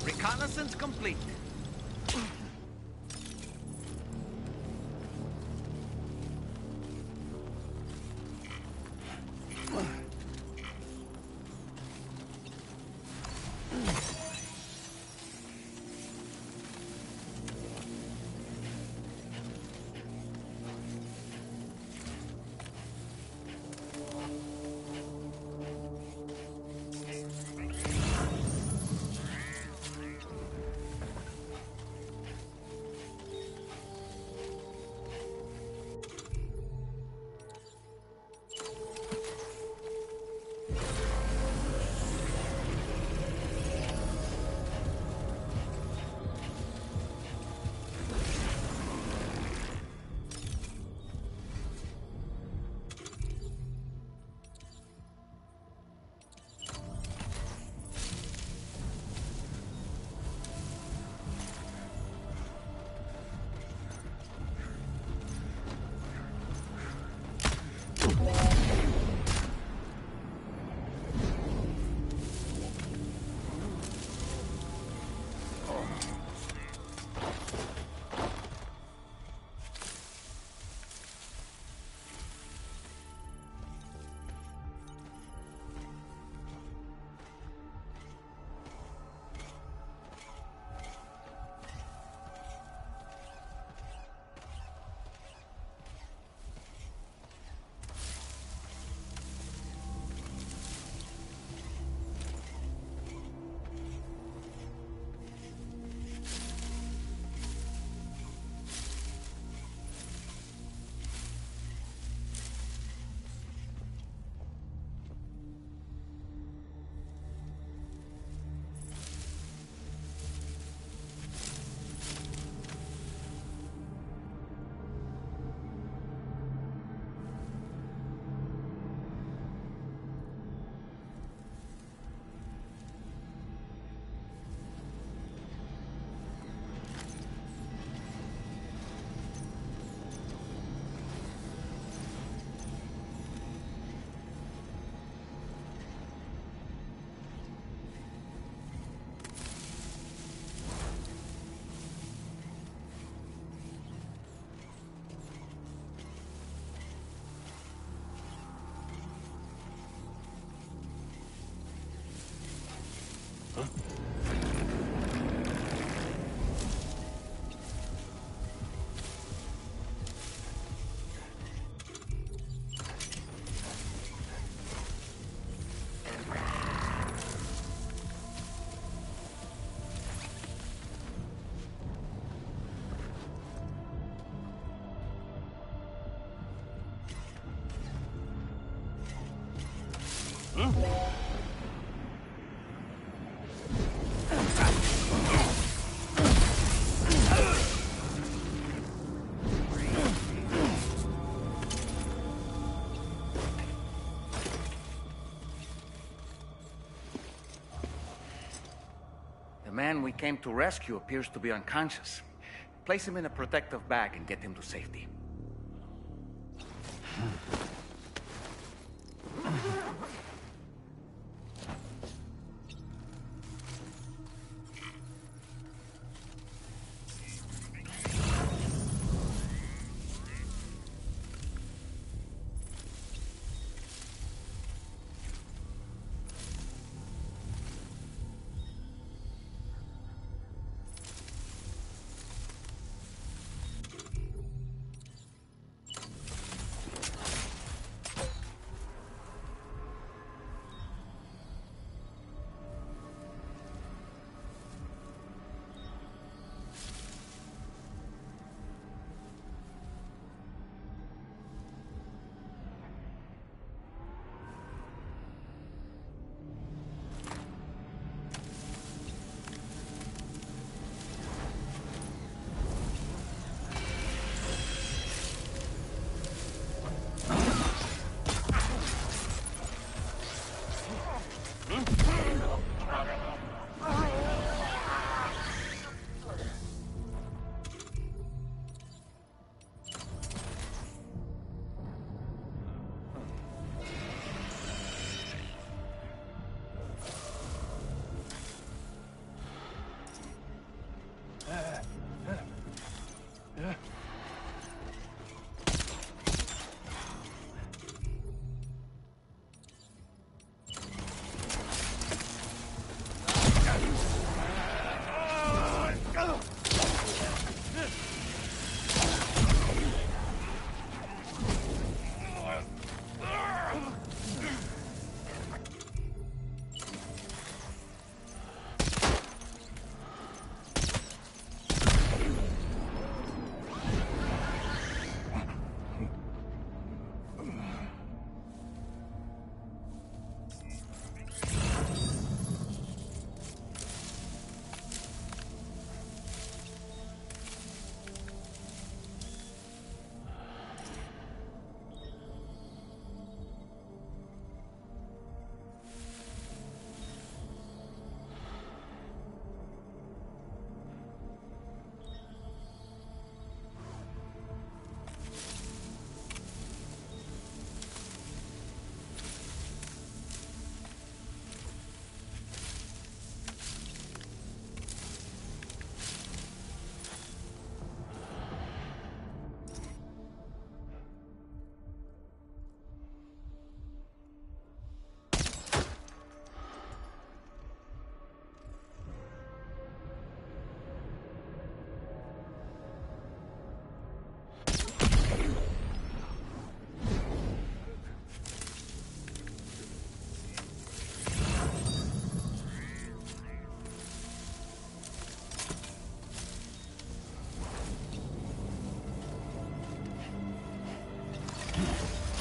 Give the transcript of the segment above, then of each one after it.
Reconnaissance complete. The man we came to rescue appears to be unconscious. Place him in a protective bag and get him to safety.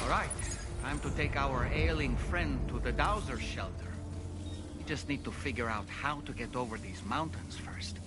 Right. Time to take our ailing friend to the Dowser shelter. We just need to figure out how to get over these mountains first.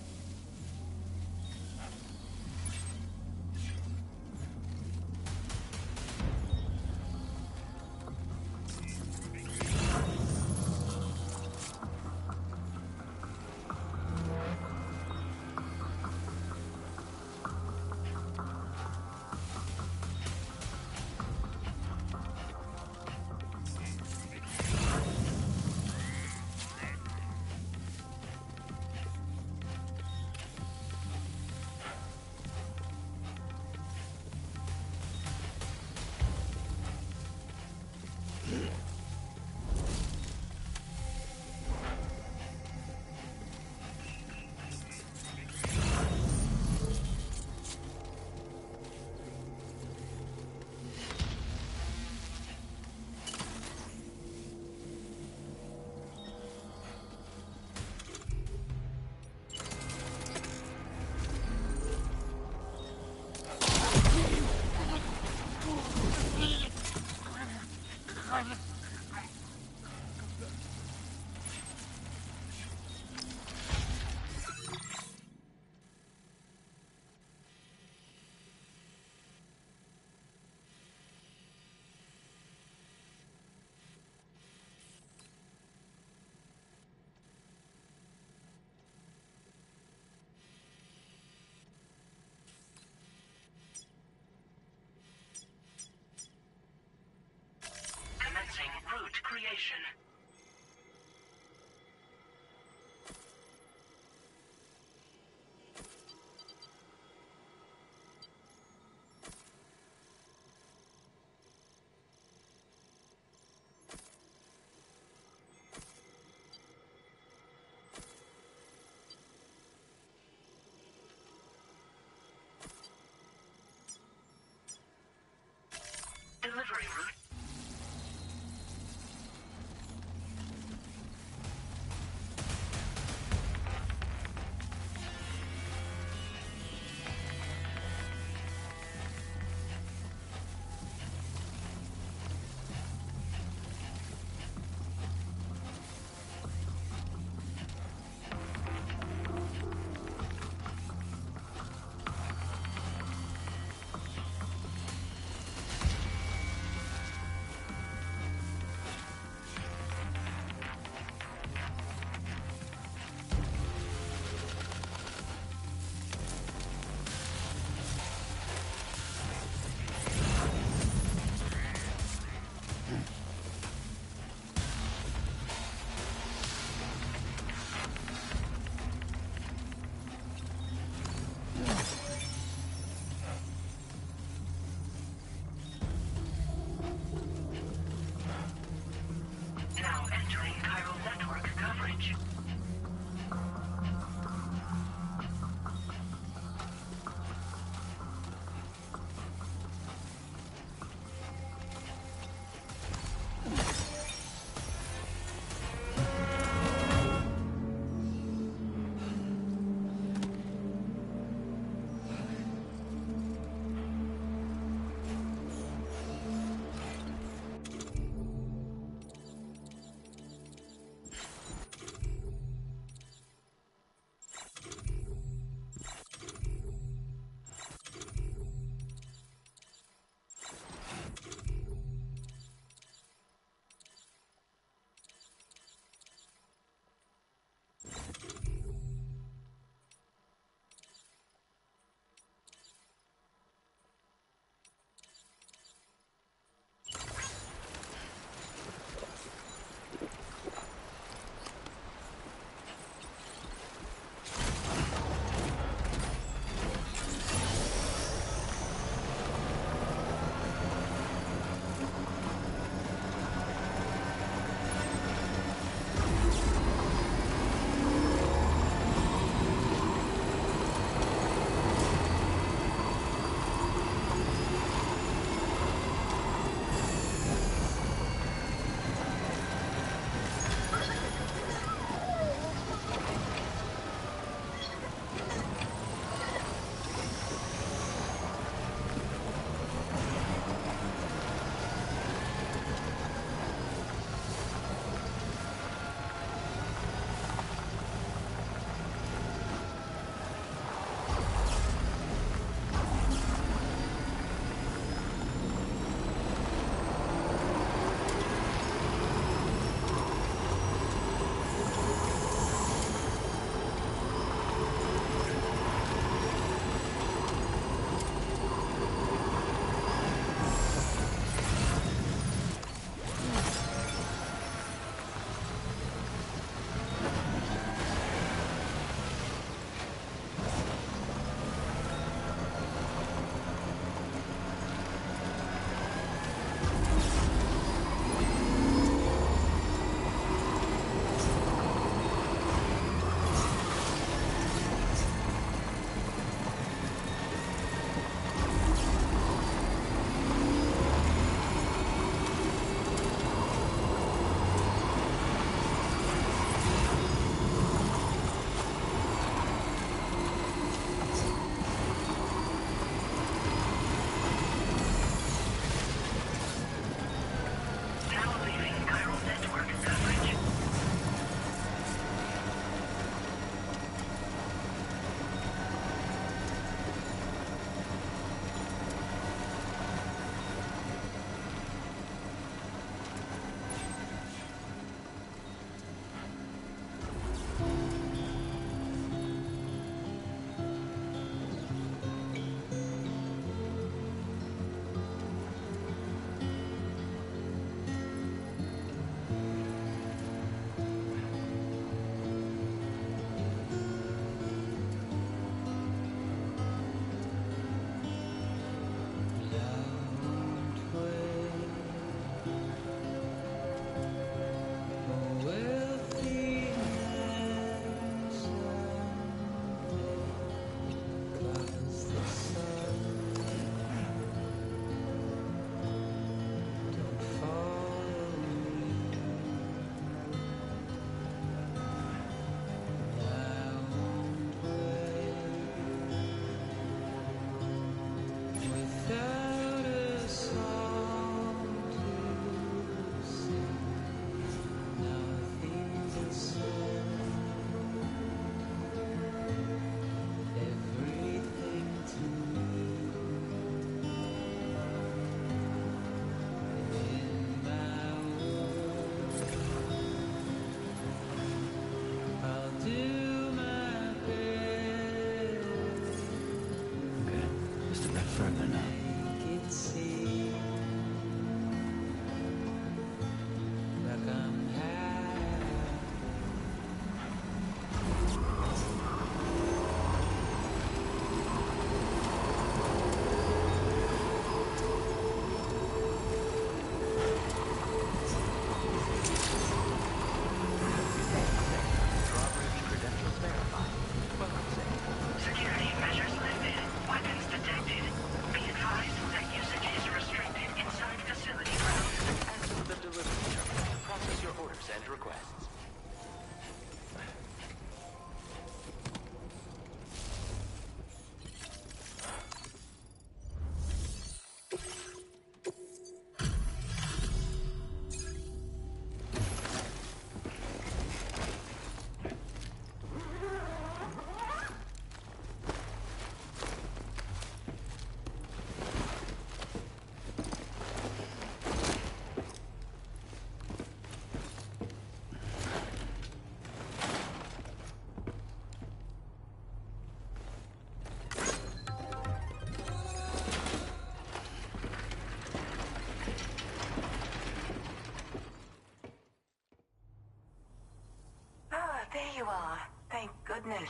goodness.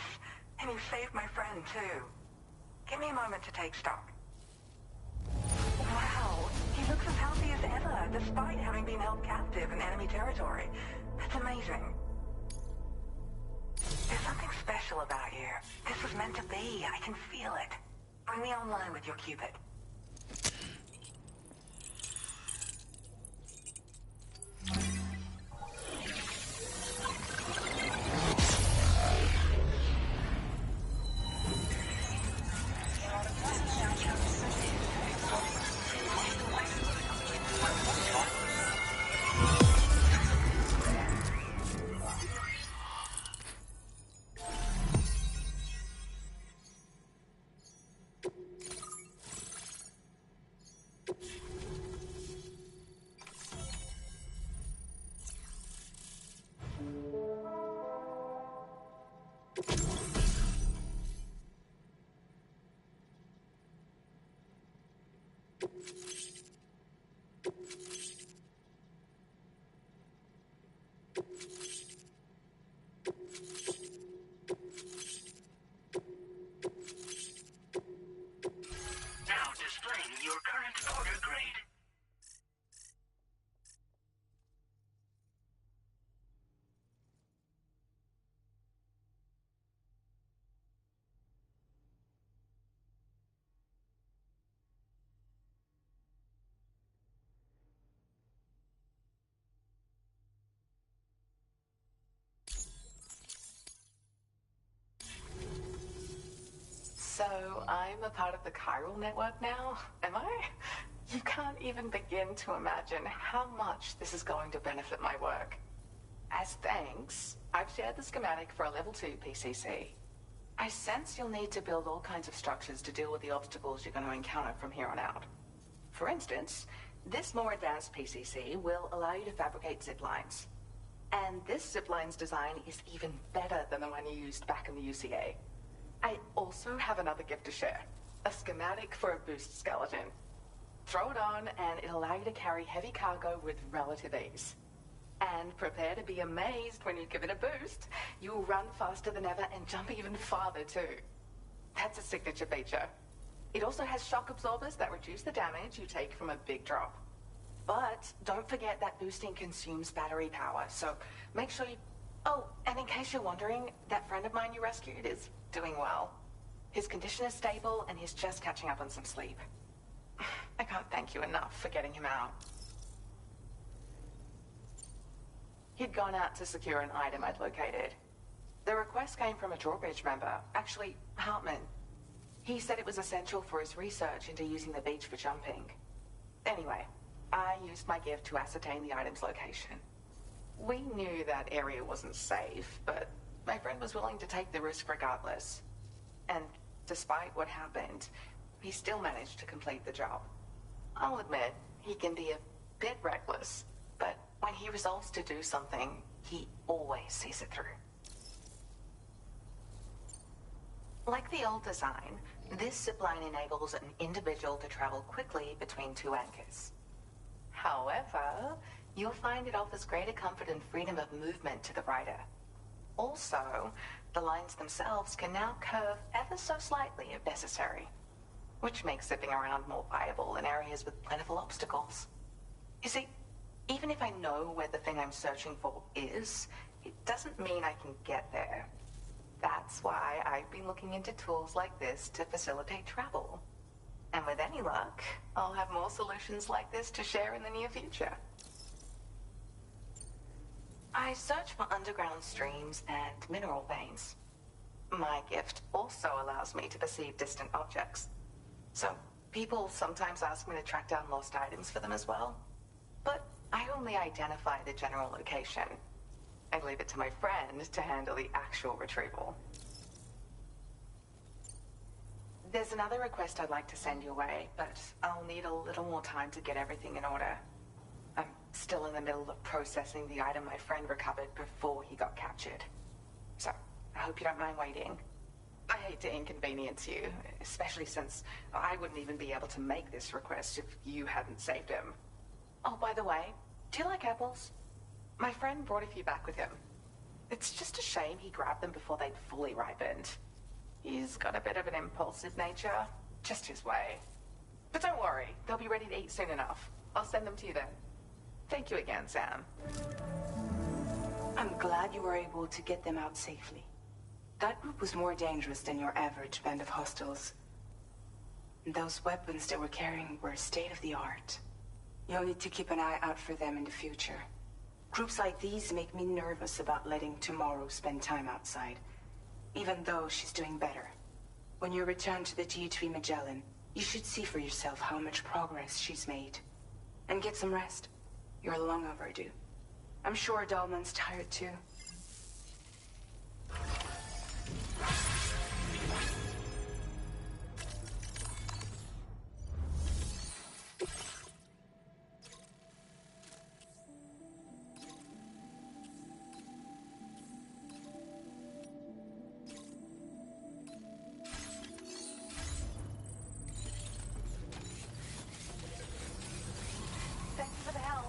And you saved my friend, too. Give me a moment to take stock. Wow, he looks as healthy as ever, despite having been held captive in enemy territory. That's amazing. There's something special about you. This was meant to be. I can feel it. Bring me online with your Cupid. So I'm a part of the chiral network now, am I? You can't even begin to imagine how much this is going to benefit my work. As thanks, I've shared the schematic for a level 2 PCC. I sense you'll need to build all kinds of structures to deal with the obstacles you're going to encounter from here on out. For instance, this more advanced PCC will allow you to fabricate zip lines. And this zip line's design is even better than the one you used back in the UCA. I also have another gift to share. A schematic for a boost skeleton. Throw it on and it'll allow you to carry heavy cargo with relative ease. And prepare to be amazed when you give it a boost. You'll run faster than ever and jump even farther too. That's a signature feature. It also has shock absorbers that reduce the damage you take from a big drop. But don't forget that boosting consumes battery power, so make sure you... Oh, and in case you're wondering, that friend of mine you rescued is doing well. His condition is stable and he's just catching up on some sleep. I can't thank you enough for getting him out. He'd gone out to secure an item I'd located. The request came from a drawbridge member, actually Hartman. He said it was essential for his research into using the beach for jumping. Anyway, I used my gift to ascertain the item's location. We knew that area wasn't safe, but my friend was willing to take the risk regardless. And despite what happened, he still managed to complete the job. I'll admit, he can be a bit reckless, but when he resolves to do something, he always sees it through. Like the old design, this zipline enables an individual to travel quickly between two anchors. However, you'll find it offers greater comfort and freedom of movement to the rider. Also, the lines themselves can now curve ever so slightly if necessary, which makes zipping around more viable in areas with plentiful obstacles. You see, even if I know where the thing I'm searching for is, it doesn't mean I can get there. That's why I've been looking into tools like this to facilitate travel. And with any luck, I'll have more solutions like this to share in the near future. I search for underground streams and mineral veins. My gift also allows me to perceive distant objects. So people sometimes ask me to track down lost items for them as well. But I only identify the general location. I leave it to my friend to handle the actual retrieval. There's another request I'd like to send your way, but I'll need a little more time to get everything in order. I'm still in the middle of processing the item my friend recovered before he got captured. So, I hope you don't mind waiting. I hate to inconvenience you, especially since I wouldn't even be able to make this request if you hadn't saved him. Oh, by the way, do you like apples? My friend brought a few back with him. It's just a shame he grabbed them before they'd fully ripened. He's got a bit of an impulsive nature. Just his way. But don't worry, they'll be ready to eat soon enough. I'll send them to you then. Thank you again, Sam. I'm glad you were able to get them out safely. That group was more dangerous than your average band of hostiles. Those weapons they were carrying were state-of-the-art. You'll need to keep an eye out for them in the future. Groups like these make me nervous about letting Tomorrow spend time outside, even though she's doing better. When you return to the G3 Magellan, you should see for yourself how much progress she's made. And get some rest. You're long overdue. I'm sure Dahlman's tired too. Thanks for the help.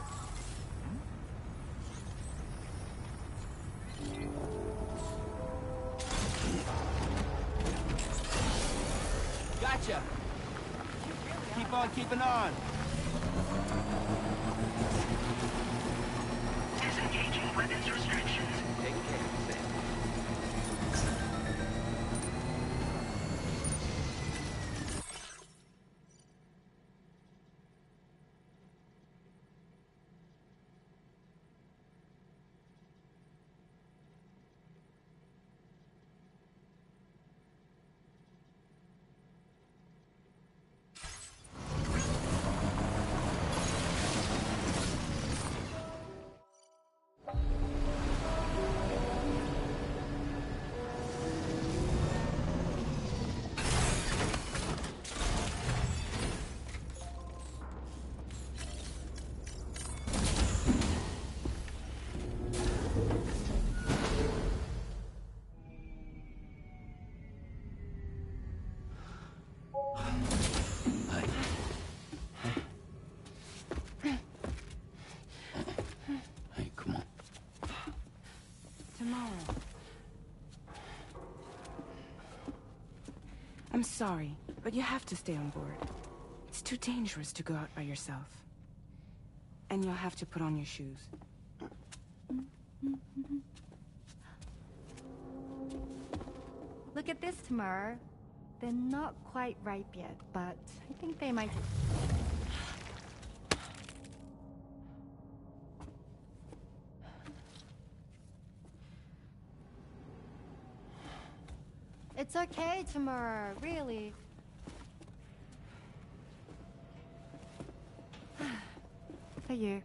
Gotcha! Keep on keeping on! Disengaging weapons restrictions. Take care, Sam. Hey, come on. Tomorrow. I'm sorry, but you have to stay on board. It's too dangerous to go out by yourself. And you'll have to put on your shoes. Look at this, Tamar. They're not quite ripe yet, but I think they might... It's okay, Tamar, really. For you.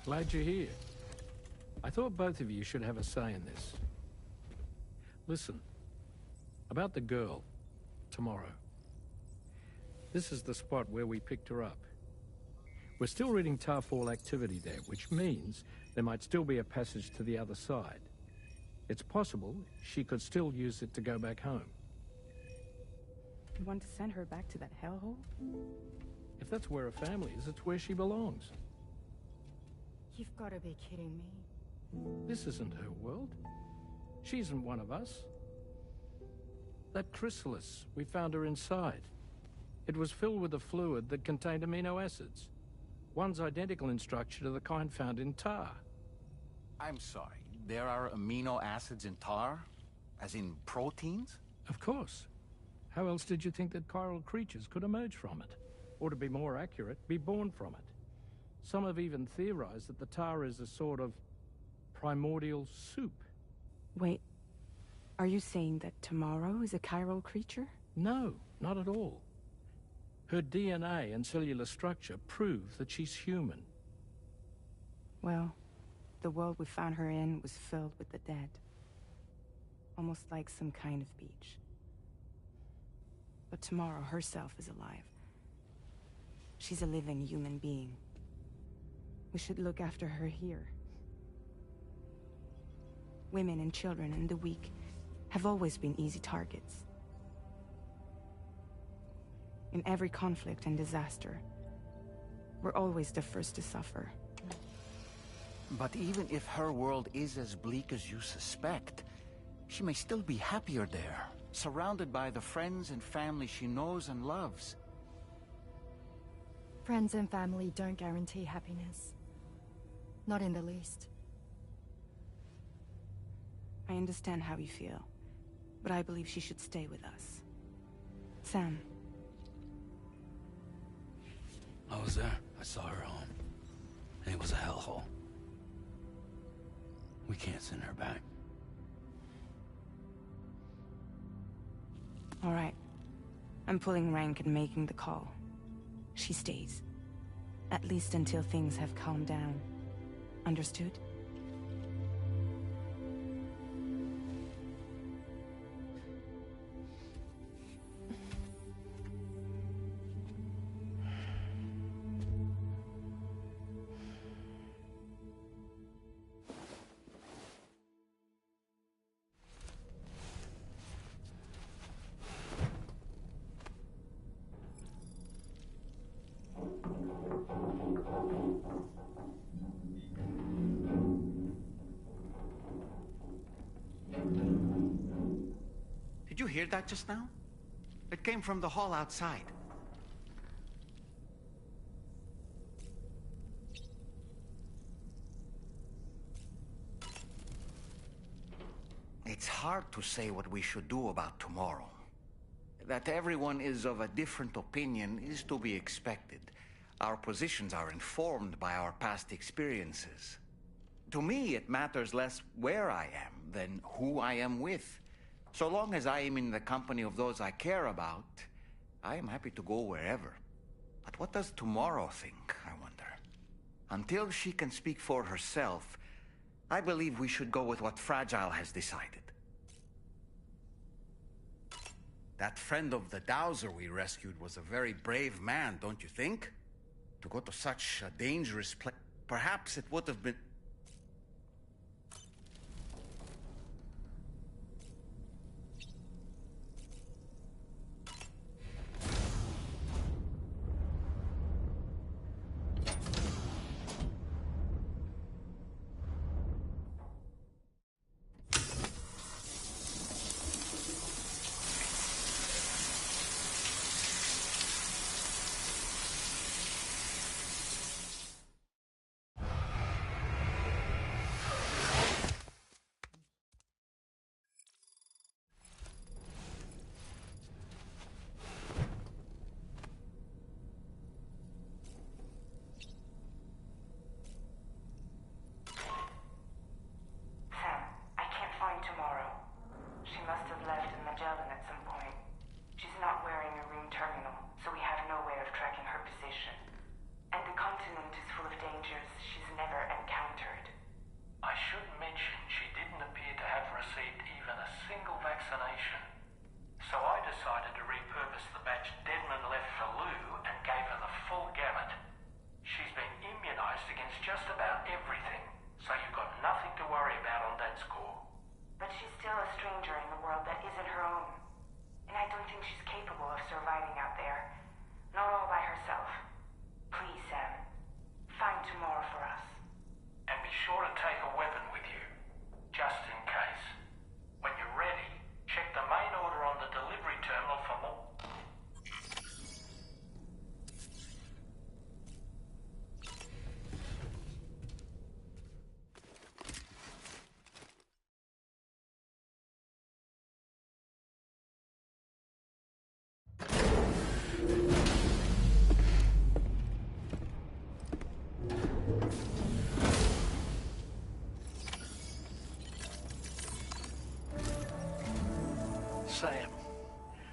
Glad you're here. I thought both of you should have a say in this. Listen, about the girl, tomorrow. This is the spot where we picked her up. We're still reading Tarfall activity there, which means there might still be a passage to the other side. It's possible she could still use it to go back home. You want to send her back to that hellhole? If that's where her family is, it's where she belongs. You've got to be kidding me. This isn't her world. She isn't one of us. That chrysalis, we found her inside. It was filled with a fluid that contained amino acids. One's identical in structure to the kind found in tar. I'm sorry, there are amino acids in tar? As in proteins? Of course. How else did you think that chiral creatures could emerge from it? Or to be more accurate, be born from it? Some have even theorized that the tar is a sort of primordial soup. Wait, are you saying that tomorrow is a chiral creature? No, not at all. Her DNA and cellular structure prove that she's human. Well, the world we found her in was filled with the dead. Almost like some kind of beach. But tomorrow herself is alive. She's a living human being. We should look after her here. Women and children and the weak have always been easy targets. In every conflict and disaster, we're always the first to suffer. But even if her world is as bleak as you suspect, she may still be happier there, surrounded by the friends and family she knows and loves. Friends and family don't guarantee happiness. Not in the least. I understand how you feel, but I believe she should stay with us. Sam. I was there. I saw her home. And it was a hellhole. We can't send her back. All right. I'm pulling rank and making the call. She stays. At least until things have calmed down. Understood? Did you hear that just now? It came from the hall outside. It's hard to say what we should do about tomorrow. That everyone is of a different opinion is to be expected. Our positions are informed by our past experiences. To me, it matters less where I am than who I am with. So long as I am in the company of those I care about, I am happy to go wherever. But what does tomorrow think, I wonder? Until she can speak for herself, I believe we should go with what Fragile has decided. That friend of the Dowser we rescued was a very brave man, don't you think? To go to such a dangerous place. Perhaps it would have been... just about everything, so you've got nothing to worry about on that score. But she's still a stranger in the world that isn't her own. And I don't think she's capable of surviving out there. Not all by herself. Please, Sam. Find tomorrow for us. And be sure to take a weapon with you, just in case. When you're ready, check the main order on the delivery terminal for more. Sam,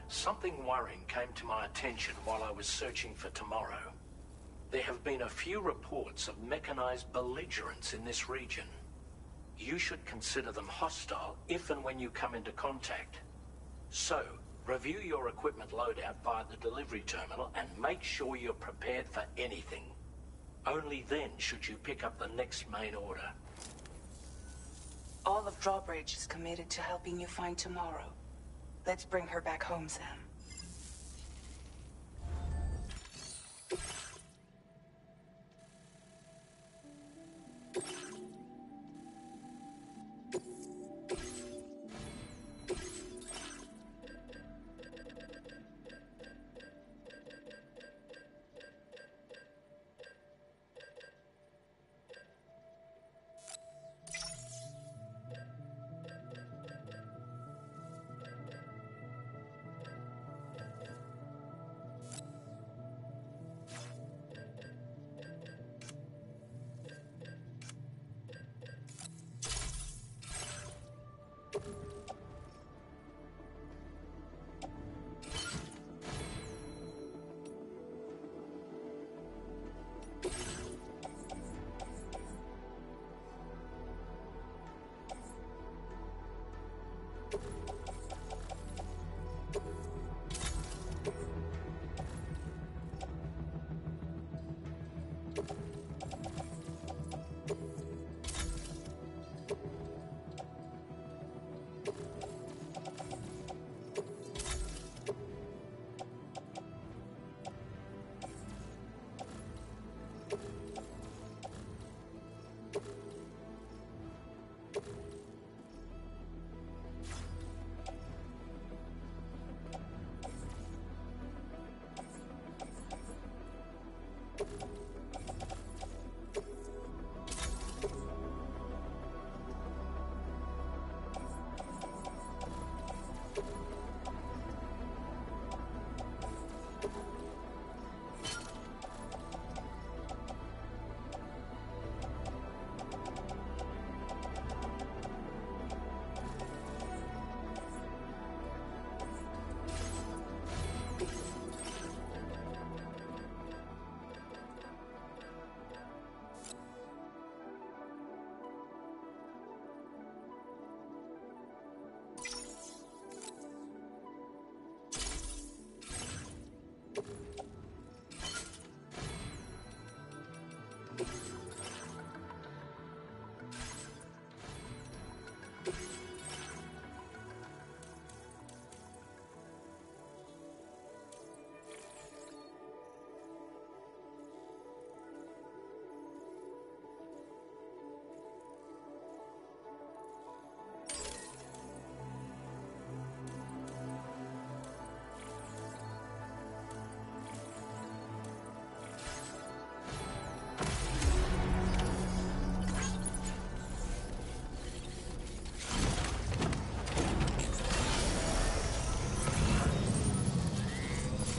something worrying came to my attention while I was searching for tomorrow. There have been a few reports of mechanized belligerents in this region. You should consider them hostile if and when you come into contact. So, review your equipment loadout via the delivery terminal and make sure you're prepared for anything. Only then should you pick up the next main order. All of Drawbridge is committed to helping you find tomorrow. Let's bring her back home, Sam.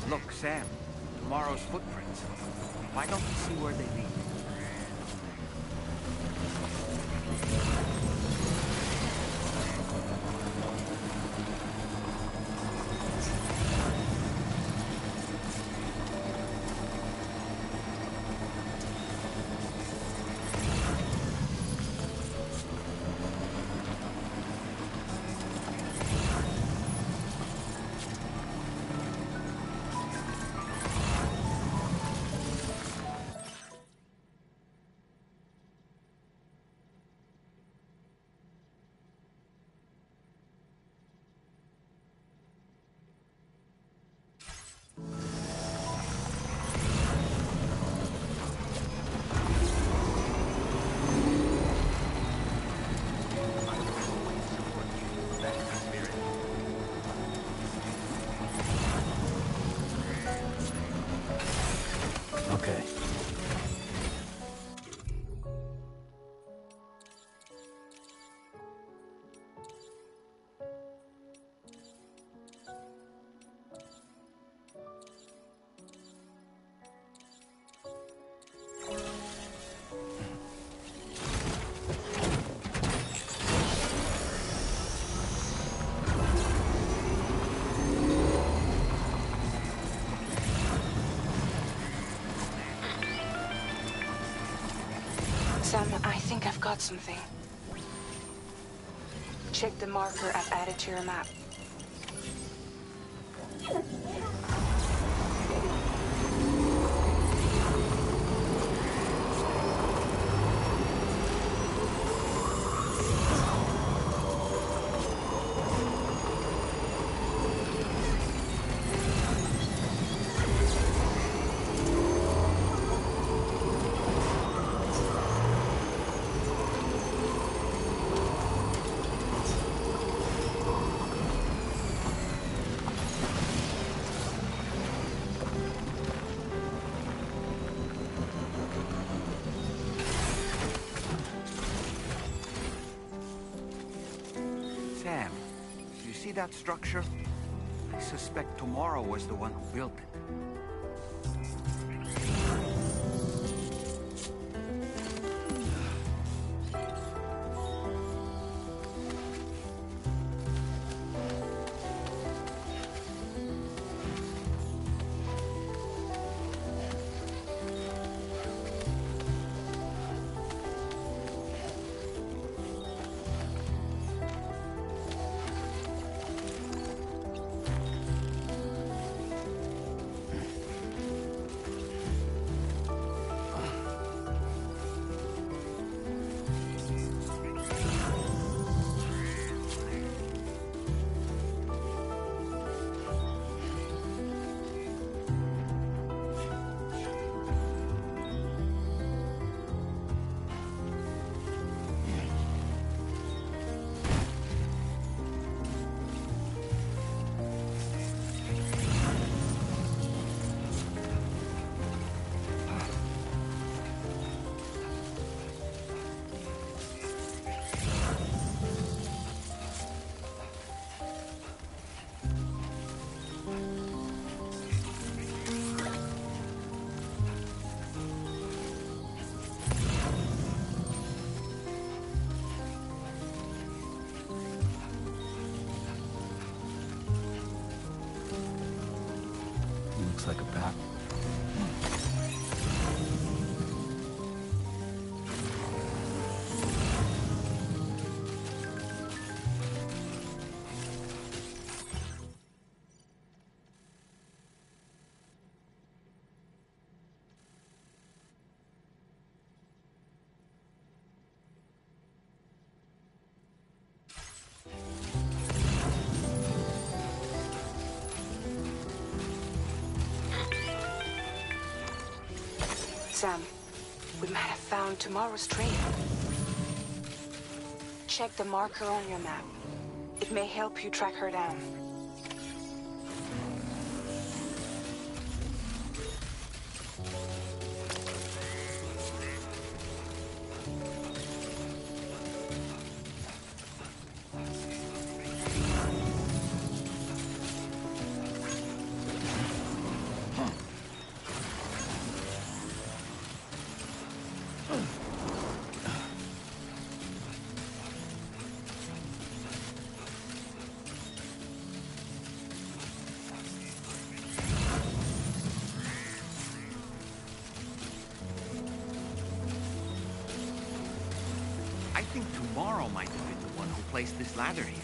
Look, Sam, tomorrow's footprints. Why don't you see where they lead? Sam, I think I've got something. Check the marker I've added to your map. Sam, do you see that structure? I suspect Tomorrow was the one who built it. Looks like a bat. Sam, we might have found Tomorrow's trail. Check the marker on your map. It may help you track her down. I think Tomorrow might have been the one who placed this ladder here.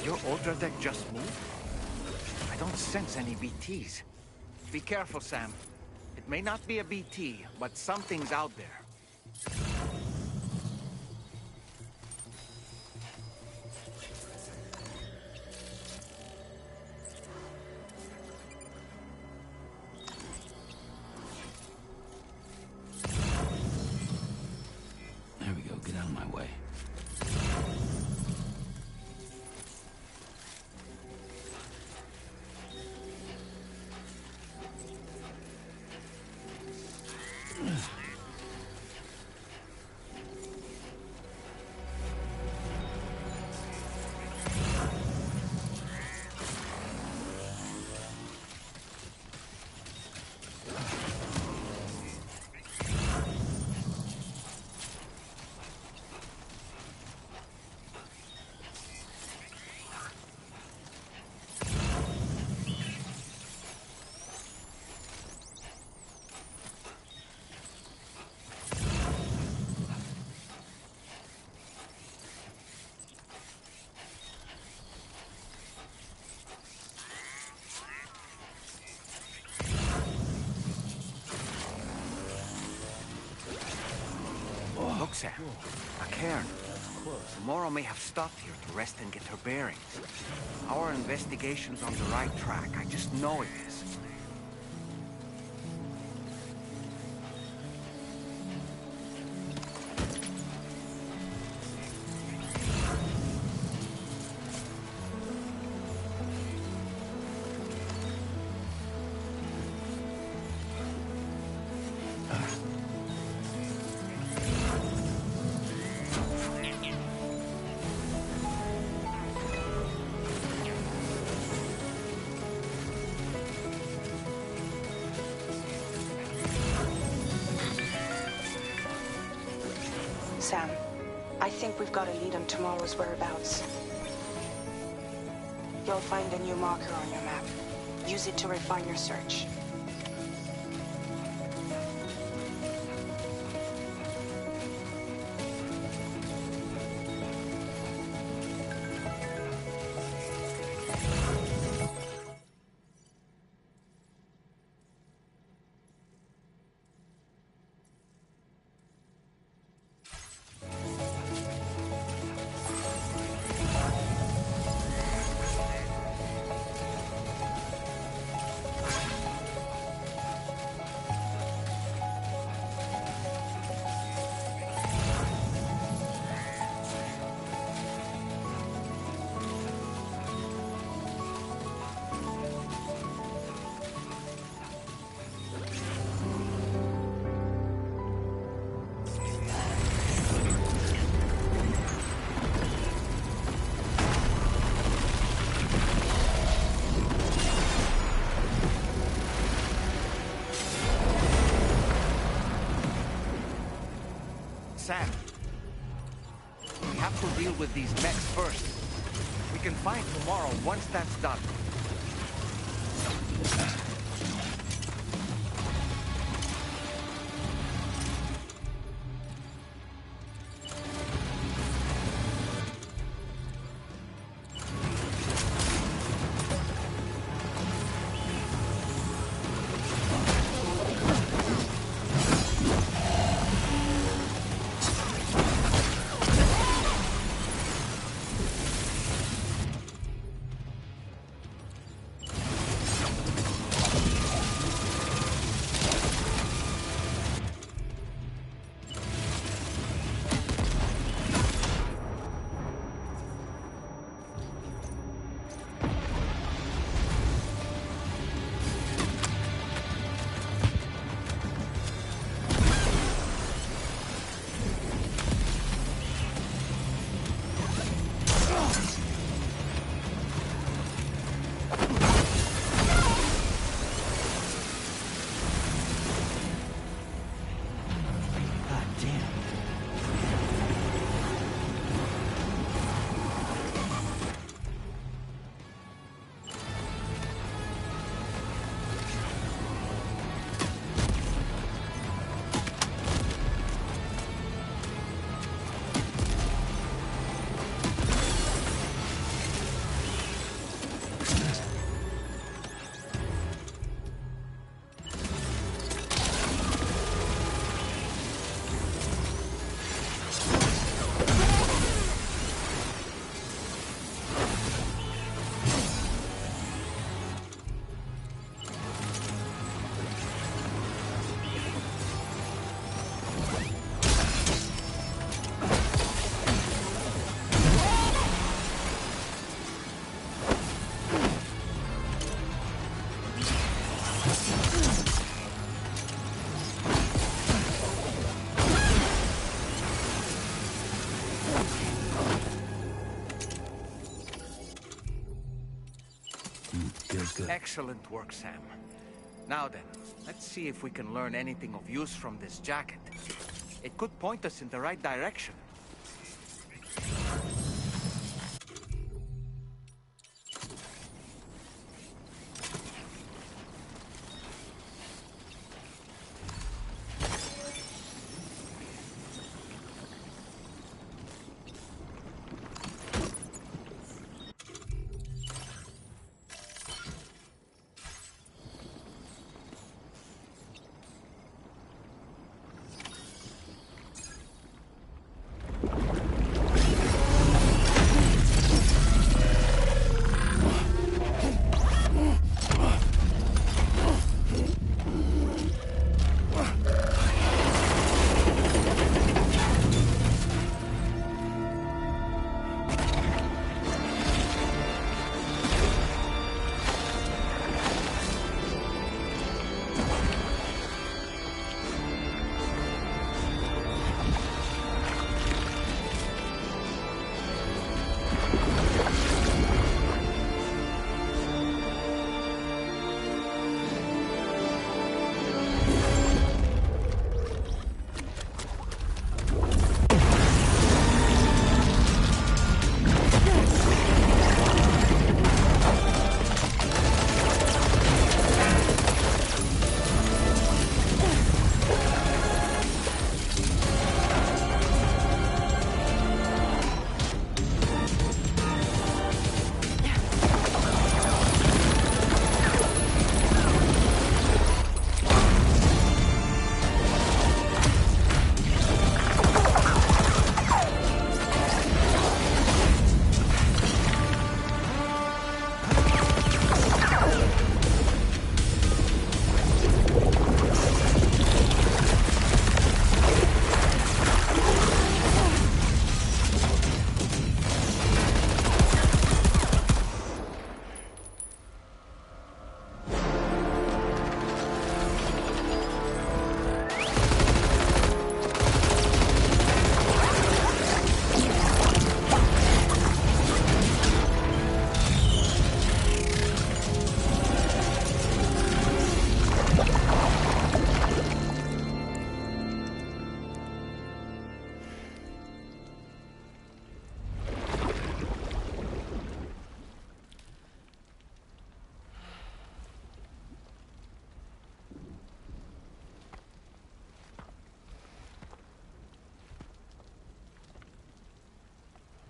Your Ultra deck just moved? I don't sense any BTs. Be careful, Sam. It may not be a BT, but something's out there. There we go. Get out of my way. A cairn. Tomorrow may have stopped here to rest and get her bearings. Our investigation's on the right track. I just know it is. Sam, I think we've got a lead on tomorrow's whereabouts. You'll find a new marker on your map. Use it to refine your search. Sam, we have to deal with these mechs first. We can fight tomorrow once that's done. Excellent work, Sam. Now then, let's see if we can learn anything of use from this jacket. It could point us in the right direction.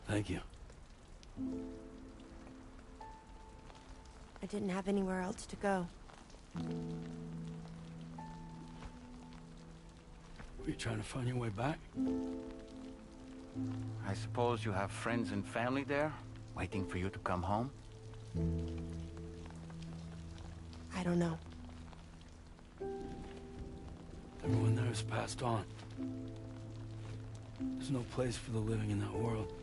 Thank you. I didn't have anywhere else to go. Were you trying to find your way back? I suppose you have friends and family there, waiting for you to come home? I don't know. Everyone there has passed on. There's no place for the living in that world.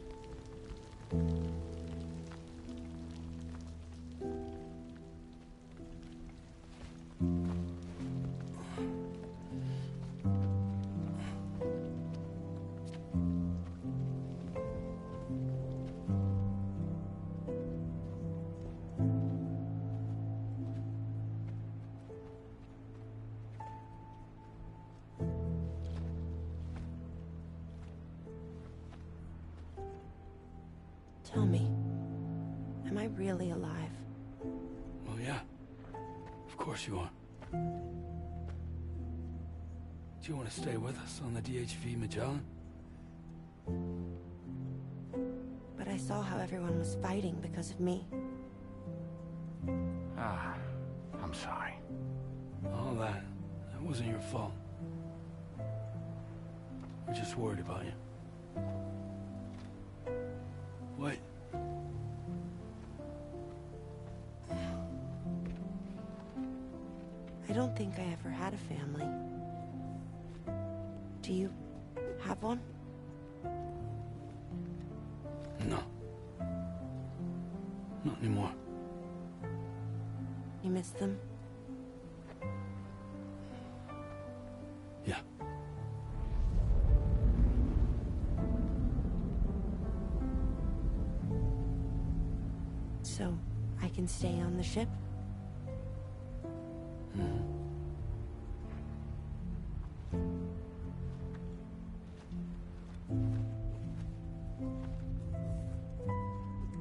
Tell me, am I really alive? Well, yeah. Of course you are. Do you want to stay with us on the DHV Magellan? But I saw how everyone was fighting because of me. I'm sorry. All that wasn't your fault. We're just worried about you. Wait. I don't think I ever had a family. Do you have one? No. Not anymore. You miss them? Yeah. So, I can stay on the ship?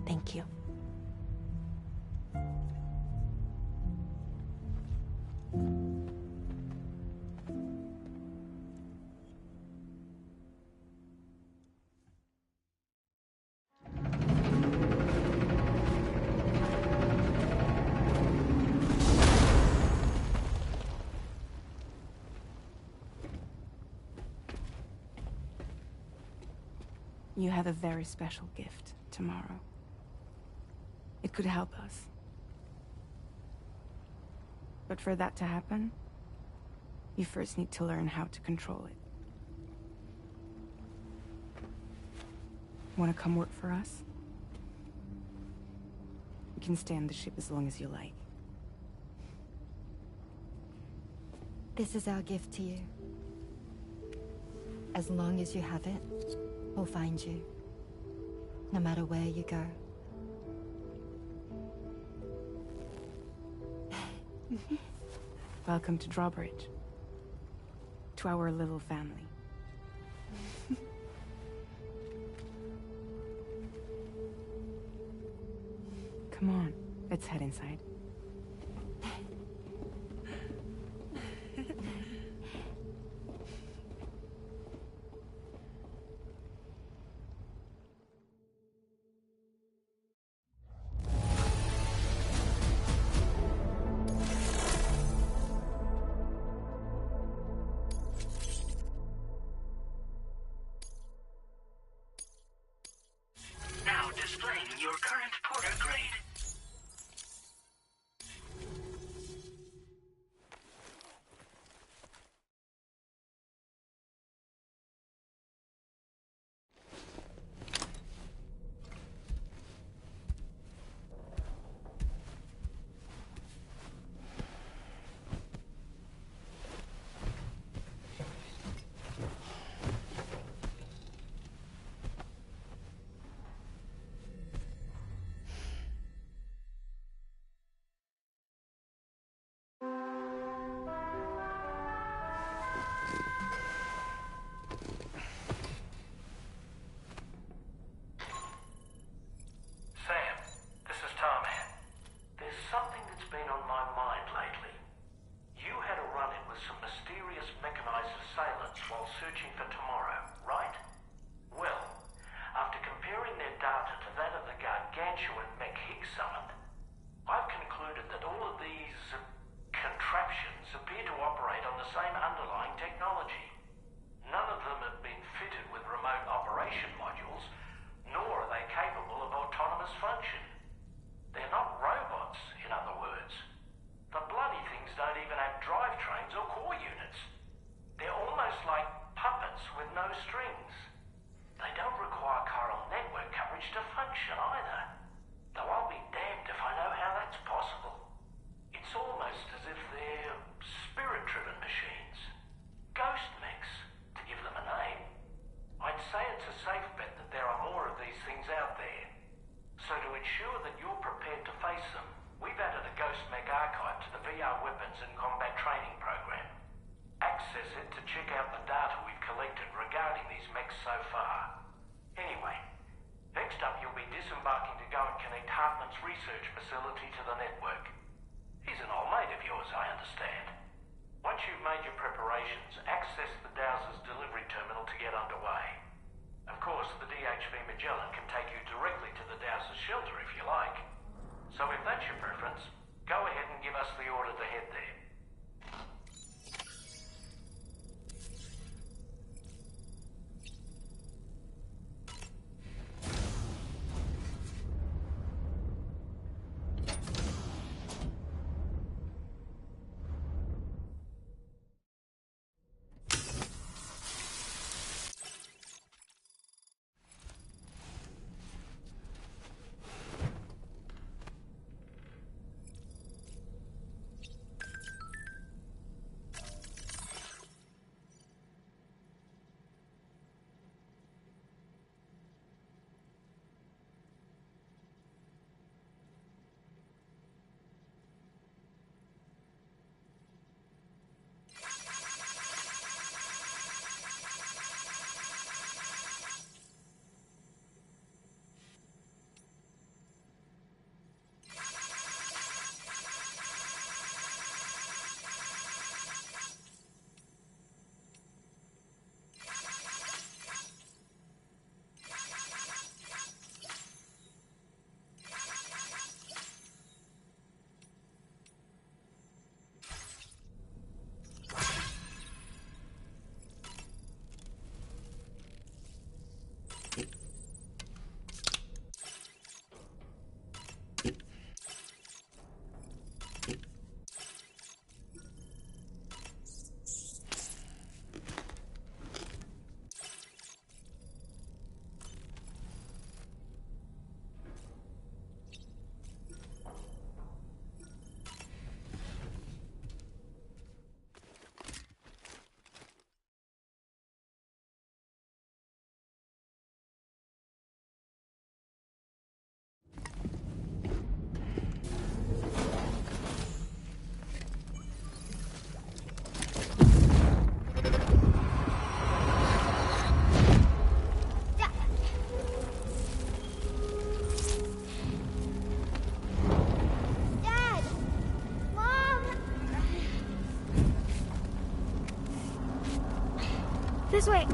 Thank you. You have a very special gift tomorrow. It could help us. But for that to happen, you first need to learn how to control it. Want to come work for us? You can stay on the ship as long as you like. This is our gift to you. As long as you have it, we'll find you. No matter where you go. Welcome to Drawbridge. To our little family. Come on, let's head inside. Now displaying your current porter grade. gargantuan mech Higgs summoned, I've concluded that all of these contraptions appear to operate on the same underlying technology. None of them have been fitted with remote operation modules, nor are they capable of autonomous function. They're not robots, in other words. The bloody things don't even have drivetrains or core units. They're almost like puppets with no strings. They don't require chiral network coverage to function either. Though I'll be damned if I know how that's possible. It's almost as if they're spirit-driven machines. Ghost mechs, to give them a name. I'd say it's a safe bet that there are more of these things out there. So to ensure that you're prepared to face them, we've added a Ghost Mech archive to the VR Weapons and Combat Training program. Access it to check out the data we've collected regarding these mechs so far. Anyway, next up you'll be disembarking to go and connect Hartman's research facility to the network. He's an old mate of yours, I understand. Once you've made your preparations, access the Dowser's delivery terminal to get underway. Of course, the DHV Magellan can take you directly to the Dowser's shelter if you like. So if that's your preference, go ahead and give us the order to head there. This way.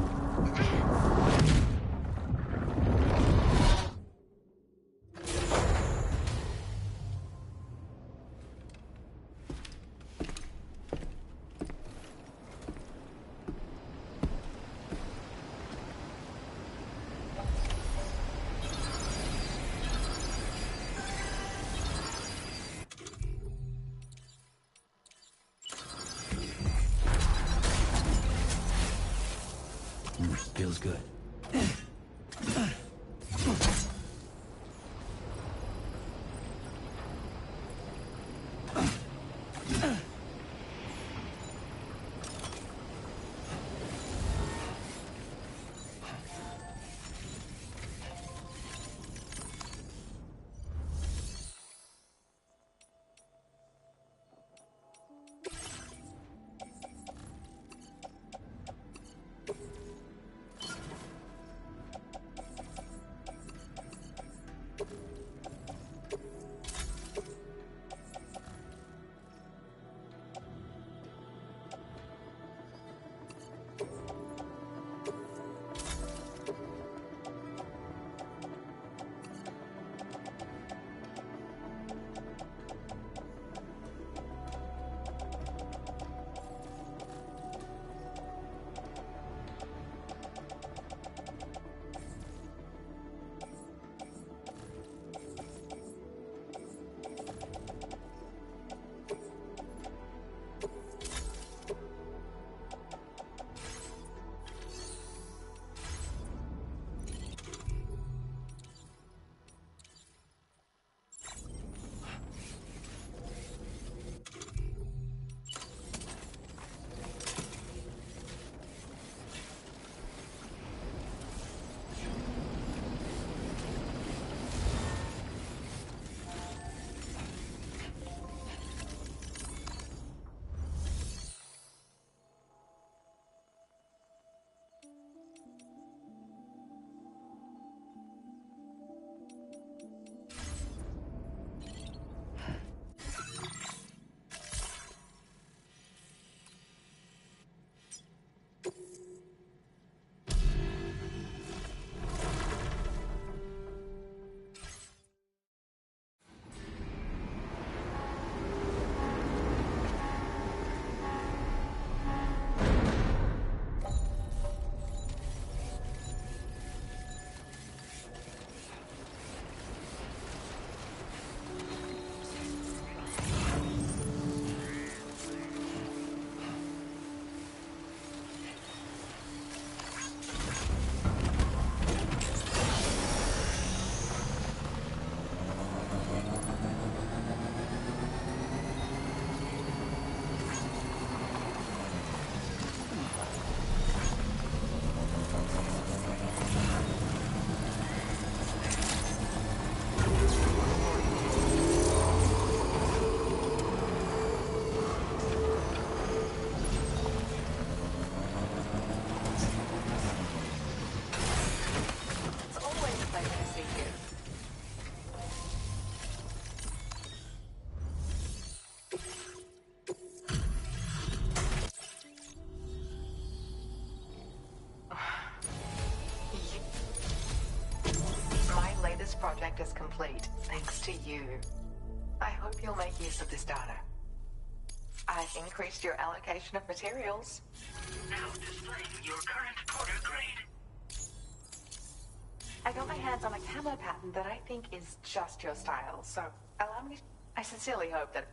Feels good. complete thanks to you. I hope you'll make use of this data. I've increased your allocation of materials. Now displaying your current order grade. I got my hands on a camo pattern that I think is just your style, so allow me. I sincerely hope that.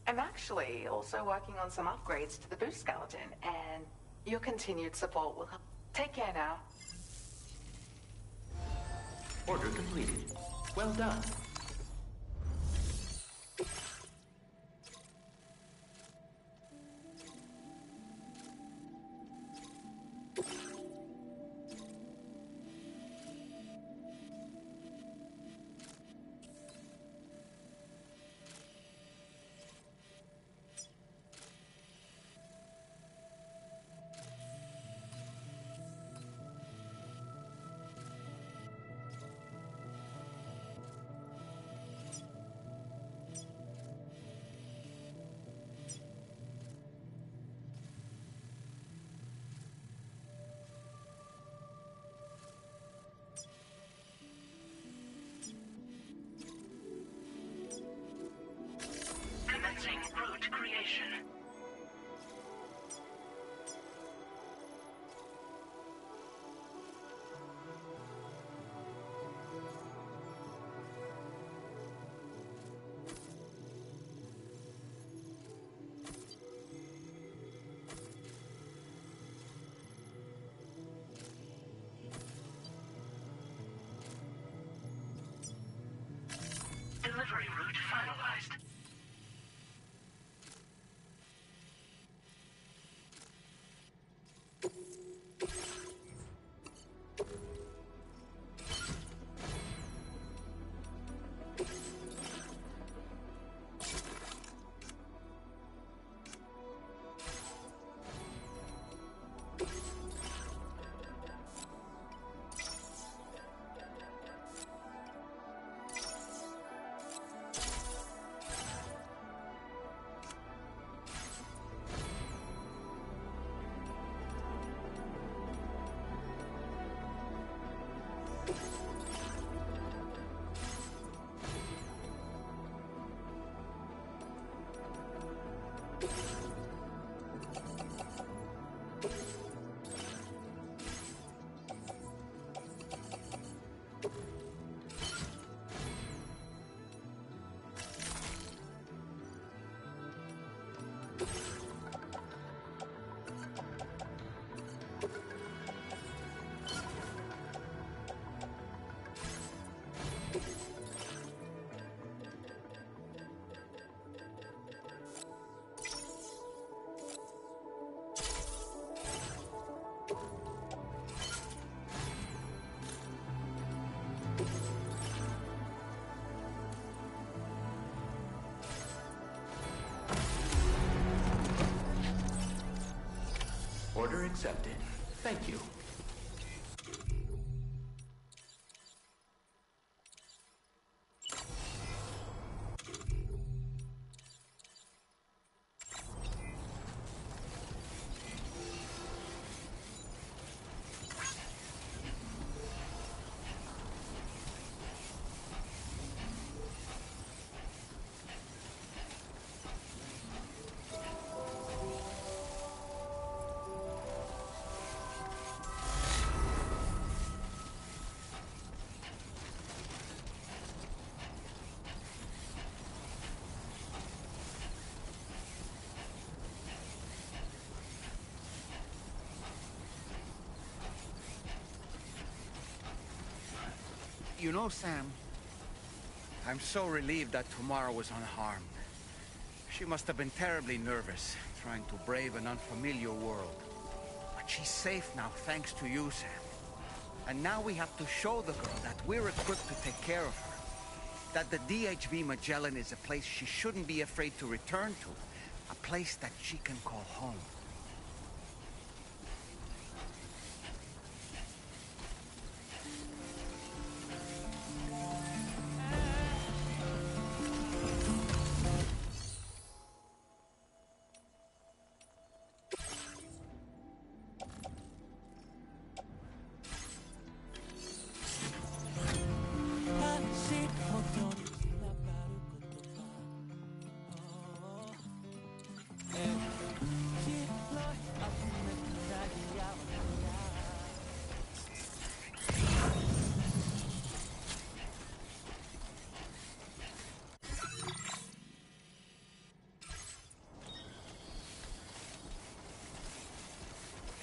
I'm actually also working on some upgrades to the boost skeleton, and your continued support will help. Take care now. Order completed. Well done. Commencing route creation. Delivery route finalized. Order accepted. Thank you. You know, Sam, I'm so relieved that Tomorrow was unharmed. She must have been terribly nervous, trying to brave an unfamiliar world. But she's safe now, thanks to you, Sam. And now we have to show the girl that we're equipped to take care of her. That the DHV Magellan is a place she shouldn't be afraid to return to. A place that she can call home. I see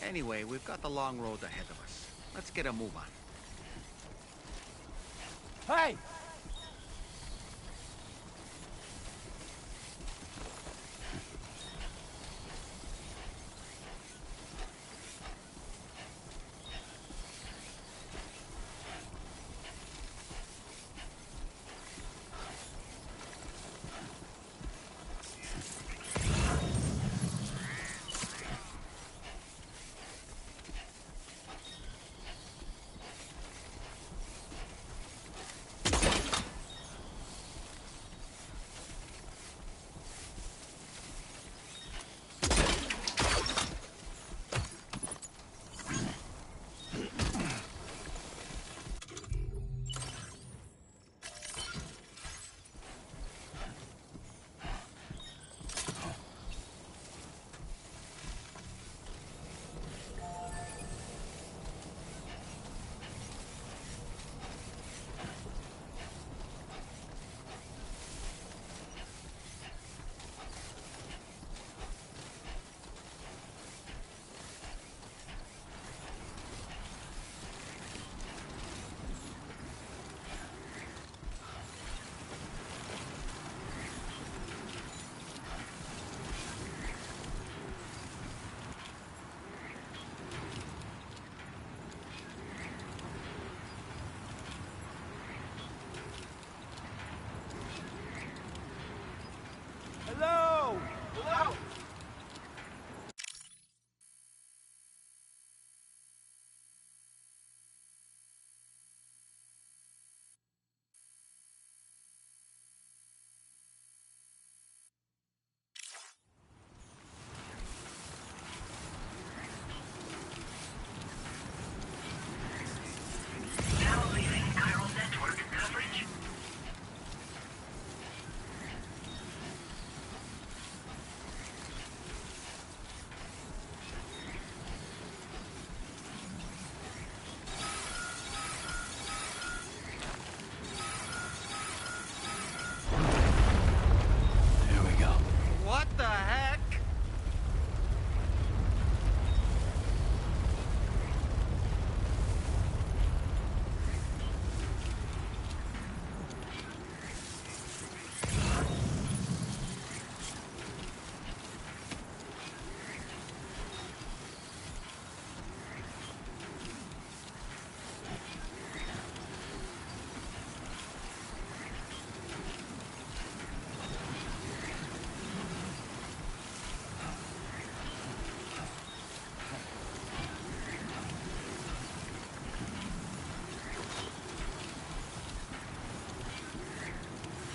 Anyway, we've got the long road ahead of us. Let's get a move on. Hey! Hello! Hello! Now leaving chiral network coverage. Here we go. What the heck?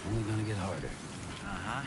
Only gonna get harder. Uh-huh.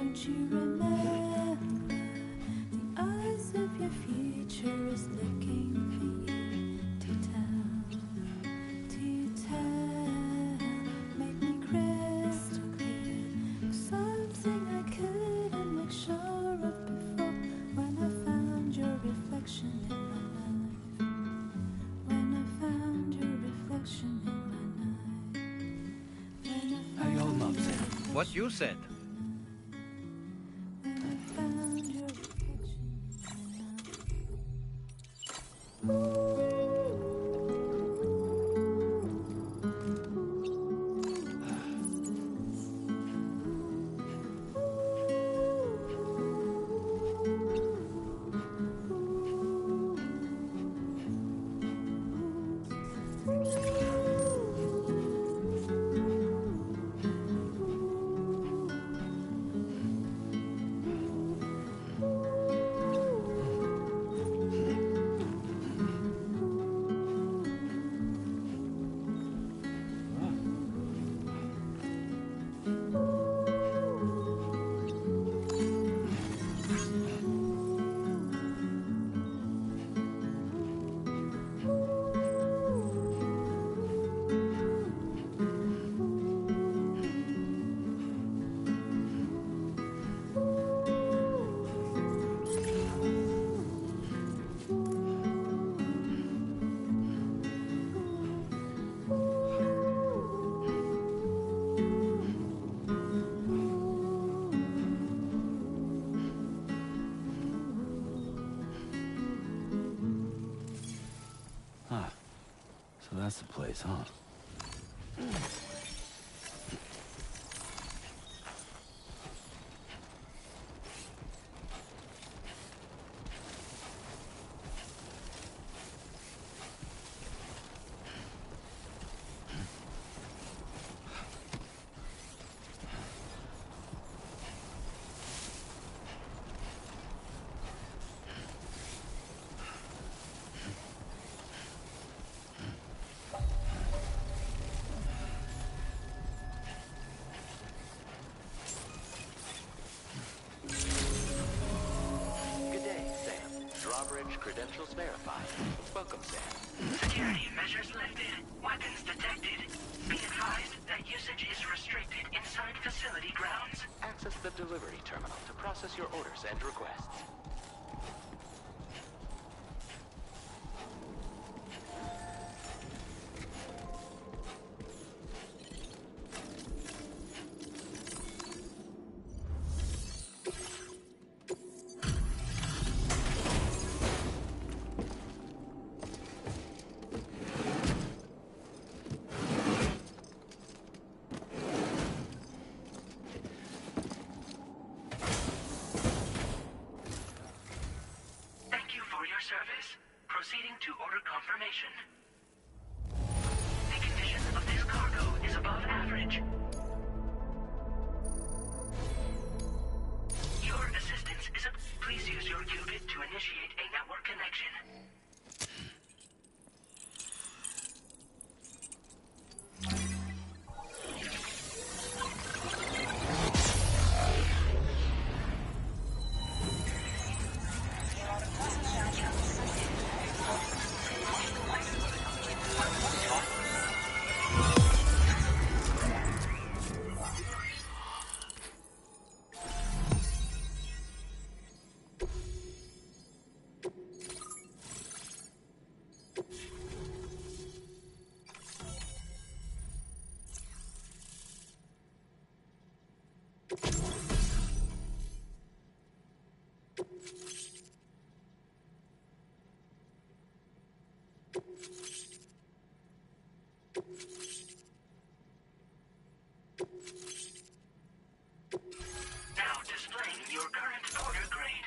Don't you remember? The eyes of your future is looking for you to tell. Make me crystal clear. Something I couldn't make sure of before. When I found your reflection in my life. When I found your reflection in my life. How you holding up, Sam? What you said. So that's the place, huh? Credentials verified. Welcome, Sam. Security measures lifted. Weapons detected. Be advised that usage is restricted inside facility grounds. Access the delivery terminal to process your orders and requests. Service. Proceeding to order confirmation. The condition of this cargo is above average. Your assistance is a... Please use your qubit to initiate a network connection. Now displaying your current order grade.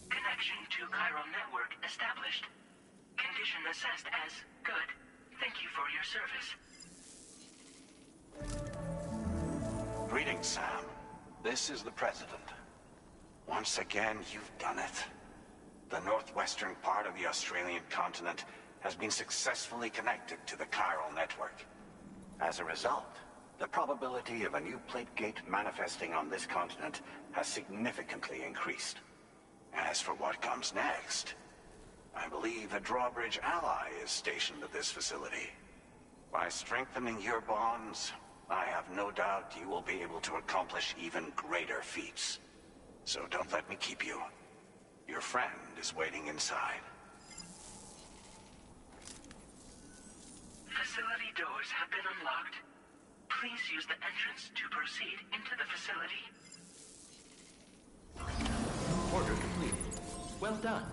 Connection to chiral network established. Condition assessed as good. Thank you for your service. Greetings, Sam. This is the President. Once again, you've done it. The northwestern part of the Australian continent has been successfully connected to the chiral network. As a result, the probability of a new plate gate manifesting on this continent has significantly increased. As for what comes next, I believe a drawbridge ally is stationed at this facility. By strengthening your bonds, I have no doubt you will be able to accomplish even greater feats. So don't let me keep you. Your friend is waiting inside. Facility doors have been unlocked. Please use the entrance to proceed into the facility. Order completed. Well done.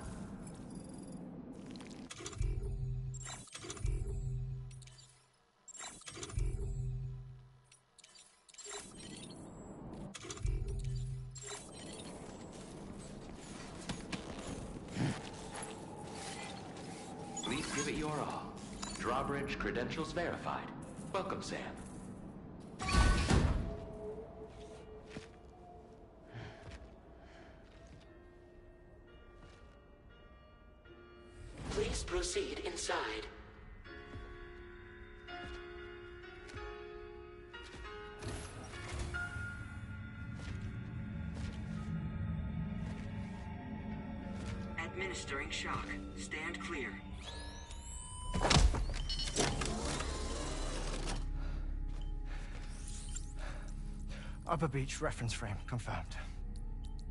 Please give it your all. Drawbridge credentials verified. Welcome, Sam. Please proceed inside. Administering shock. Stand clear. Upper beach reference frame confirmed.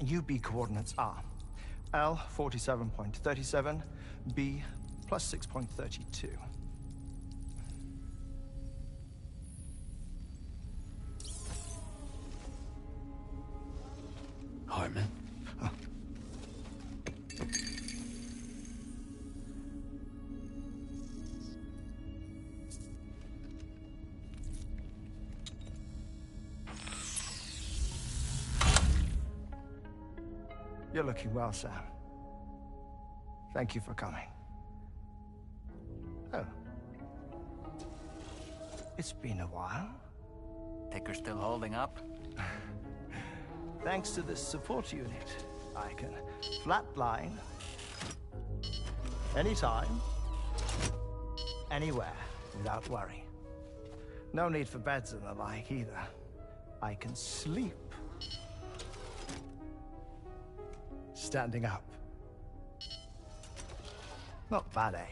UB coordinates are L 47.37, B plus 6.32. Hartman? You're looking well, Sam. Thank you for coming. Oh. It's been a while. Ticker still holding up? Thanks to this support unit, I can flatline anytime, anywhere, without worry. No need for beds and the like either. I can sleep standing up. Not bad, eh?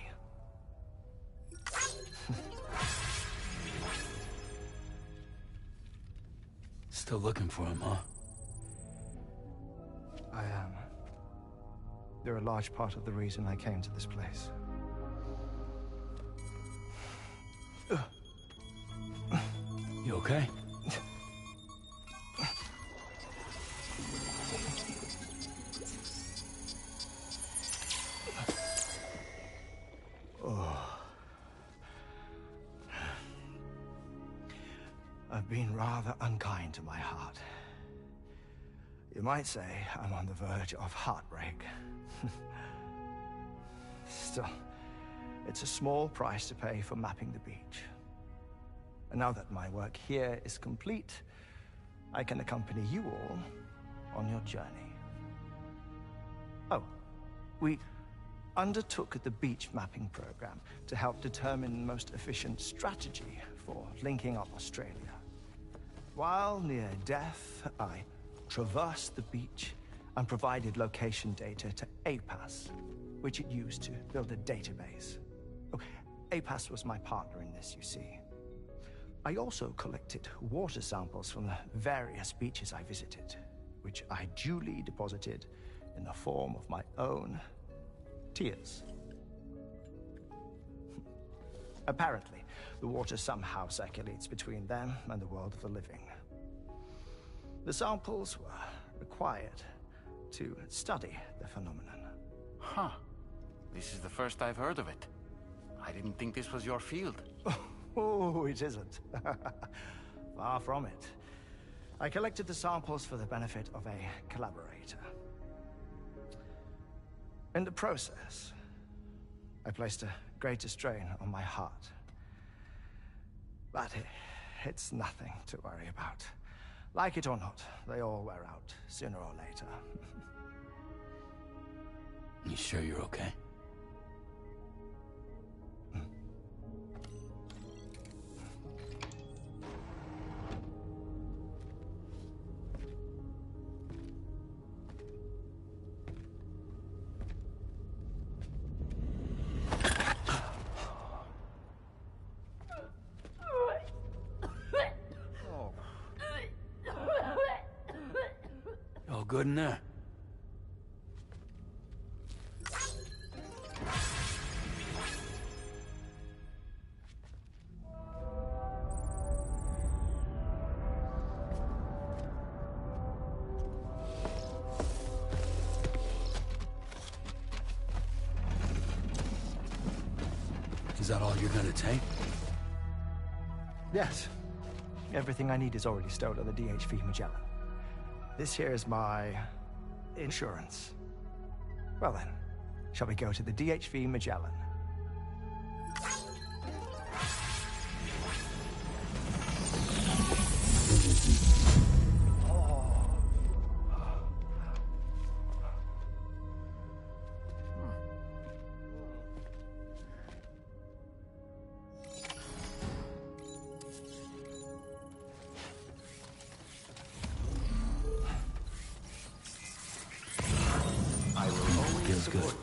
Still looking for him, huh? I am. They're a large part of the reason I came to this place. You okay? I've been rather unkind to my heart. You might say I'm on the verge of heartbreak. Still, it's a small price to pay for mapping the beach. And now that my work here is complete, I can accompany you all on your journey. Oh, we undertook the beach mapping program to help determine the most efficient strategy for linking up Australia. While near death, I traversed the beach and provided location data to APAS, which it used to build a database. Oh, APAS was my partner in this, you see. I also collected water samples from the various beaches I visited, which I duly deposited in the form of my own tears. Apparently, the water somehow circulates between them and the world of the living. The samples were required to study the phenomenon. Huh. This is the first I've heard of it. I didn't think this was your field. Oh, it isn't. Far from it. I collected the samples for the benefit of a collaborator. In the process, I placed a greater strain on my heart. But it's nothing to worry about. Like it or not, they all wear out, sooner or later. You sure you're okay? good in there? Is that all you're gonna take? Yes. Everything I need is already stored on the DHV Magellan. This here is my insurance. Well then, shall we go to the DHV Magellan? Good.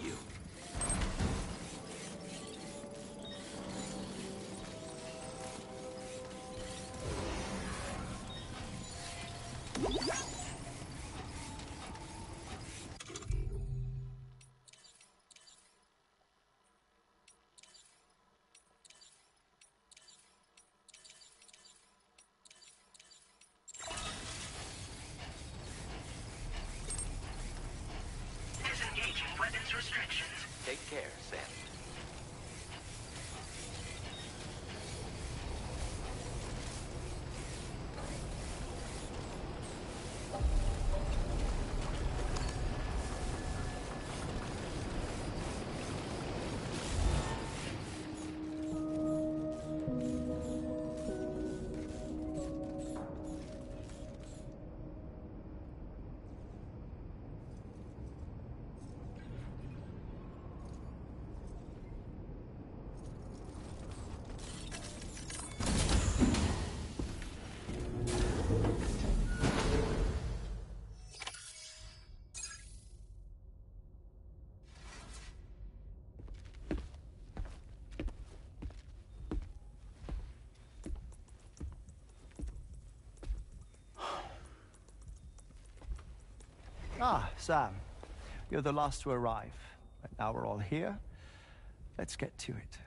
Take care, Sam. Ah, Sam. You're the last to arrive. But now we're all here. Let's get to it.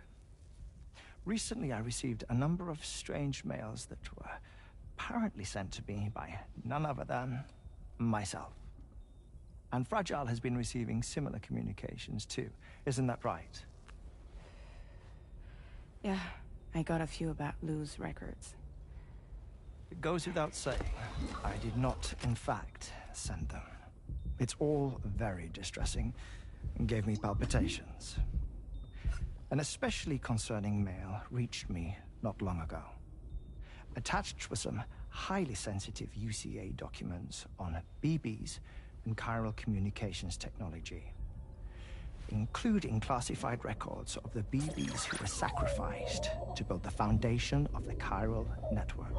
Recently, I received a number of strange mails that were apparently sent to me by none other than myself. And Fragile has been receiving similar communications too. Isn't that right? Yeah, I got a few about Lou's records. It goes without saying, I did not, in fact, send them. It's all very distressing and gave me palpitations. An especially concerning mail reached me not long ago. Attached were some highly sensitive UCA documents on BBs and chiral communications technology, including classified records of the BBs who were sacrificed to build the foundation of the chiral network.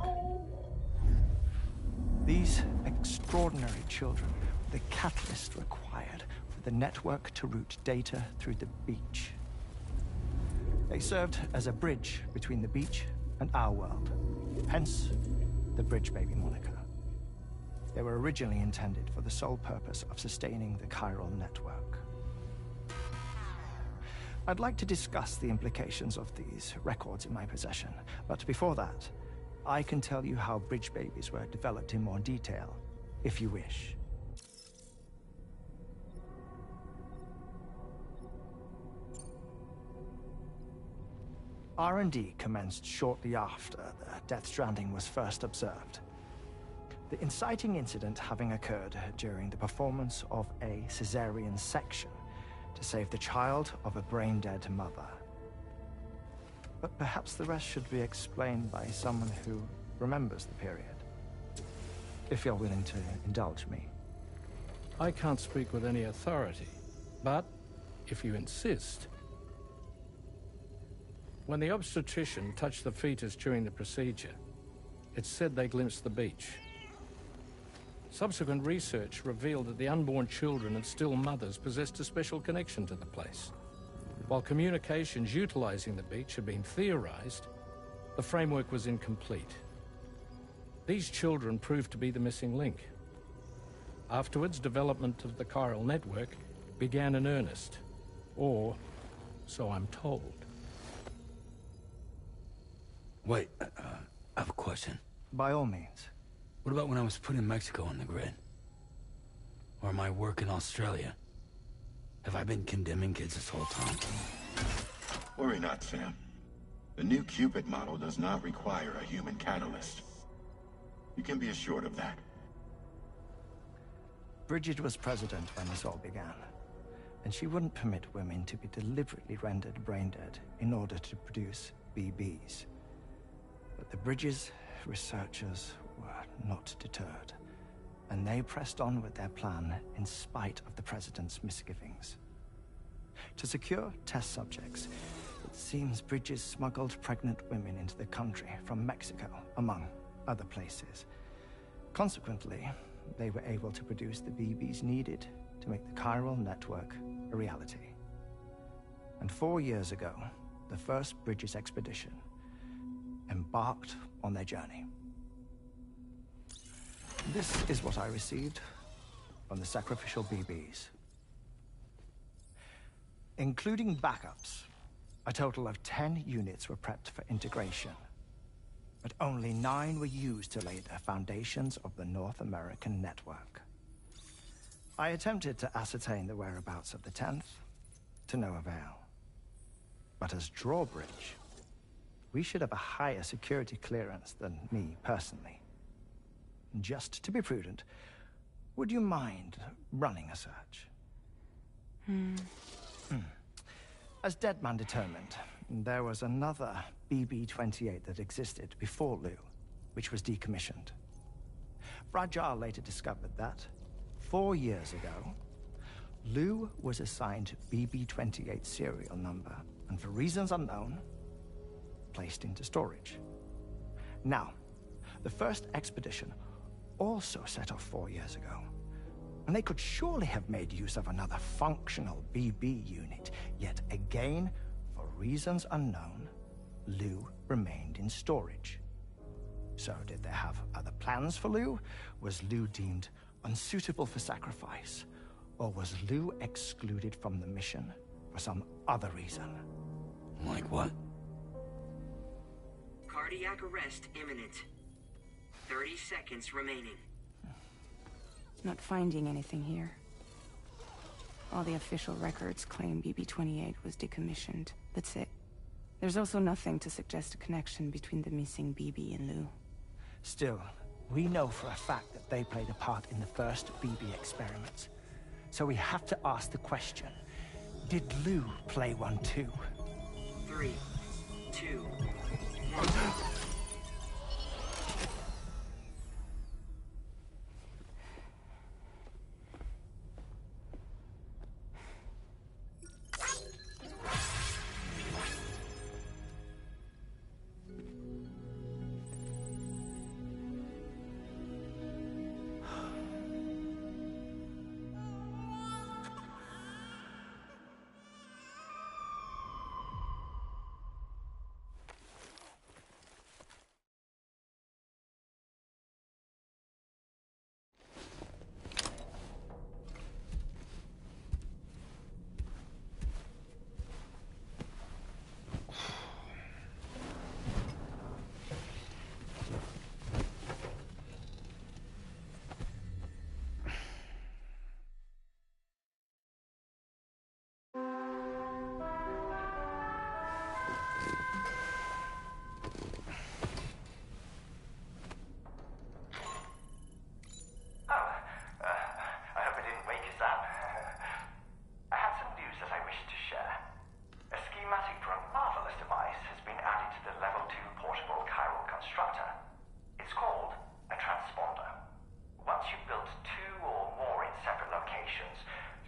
These extraordinary children were the catalyst required for the network to route data through the beach. They served as a bridge between the beach and our world, hence the Bridge Baby moniker. They were originally intended for the sole purpose of sustaining the chiral network. I'd like to discuss the implications of these records in my possession, but before that, I can tell you how Bridge Babies were developed in more detail, if you wish. R&D commenced shortly after the Death Stranding was first observed. The inciting incident having occurred during the performance of a cesarean section to save the child of a brain-dead mother. But perhaps the rest should be explained by someone who remembers the period. If you're willing to indulge me. I can't speak with any authority, but if you insist. When the obstetrician touched the fetus during the procedure, it said they glimpsed the beach. Subsequent research revealed that the unborn children and still mothers possessed a special connection to the place. While communications utilizing the beach had been theorized, the framework was incomplete. These children proved to be the missing link. Afterwards, development of the chiral network began in earnest. Or, so I'm told. Wait, I have a question. By all means. What about when I was putting Mexico on the grid? Or my work in Australia? Have I been condemning kids this whole time? Worry not, Sam. The new Cupid model does not require a human catalyst. You can be assured of that. Bridget was president when this all began, and she wouldn't permit women to be deliberately rendered brain-dead in order to produce BBs. But the Bridges researchers were not deterred, and they pressed on with their plan in spite of the president's misgivings. To secure test subjects, it seems Bridges smuggled pregnant women into the country from Mexico, among other places. Consequently, they were able to produce the BBs needed to make the chiral network a reality. And 4 years ago, the first Bridges expedition embarked on their journey. This is what I received from the sacrificial BBs. Including backups, a total of 10 units were prepped for integration, but only 9 were used to lay the foundations of the North American network. I attempted to ascertain the whereabouts of the 10th, to no avail. But as drawbridge, we should have a higher security clearance than me personally. Just to be prudent, would you mind running a search? As Deadman determined, there was another BB-28 that existed before Lou, which was decommissioned. Fragile later discovered that, 4 years ago, Lou was assigned BB-28 serial number, and for reasons unknown, placed into storage. Now, the first expedition also set off 4 years ago, and they could surely have made use of another functional BB unit, yet again, for reasons unknown, Lou remained in storage. So did they have other plans for Lou? Was Lou deemed unsuitable for sacrifice? Or was Lou excluded from the mission for some other reason? Like what? Cardiac arrest imminent. 30 seconds remaining. Not finding anything here. All the official records claim BB-28 was decommissioned. That's it. There's also nothing to suggest a connection between the missing BB and Lou. Still, we know for a fact that they played a part in the first BB experiments. So we have to ask the question, did Lou play one too? 3, 2, 1.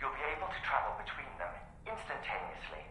You'll be able to travel between them instantaneously.